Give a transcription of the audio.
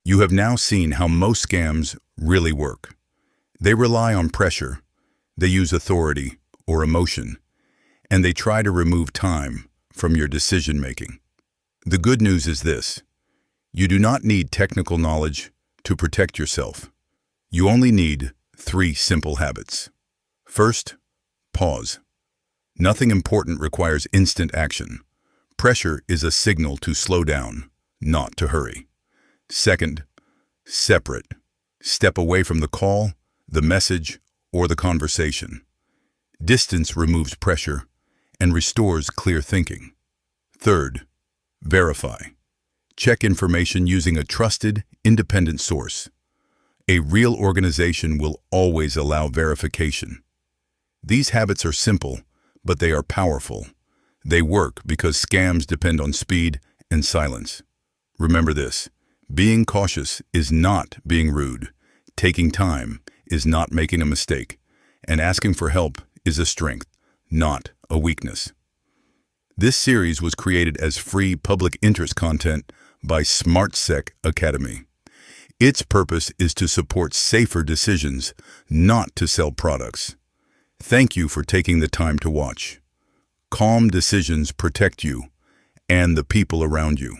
You have now seen how most scams really work. They rely on pressure, they use authority or emotion, and they try to remove time from your decision-making. The good news is this: you do not need technical knowledge to protect yourself. You only need 3 simple habits. First, pause. Nothing important requires instant action. Pressure is a signal to slow down, not to hurry. Second, separate. Step away from the call, the message, or the conversation. Distance removes pressure and restores clear thinking. Third, verify. Check information using a trusted, independent source. A real organization will always allow verification. These habits are simple, but they are powerful. They work because scams depend on speed and silence. Remember this: being cautious is not being rude, taking time is not making a mistake, and asking for help is a strength, not a weakness. This series was created as free public interest content by SmartSec Academy. Its purpose is to support safer decisions, not to sell products. Thank you for taking the time to watch. Calm decisions protect you and the people around you.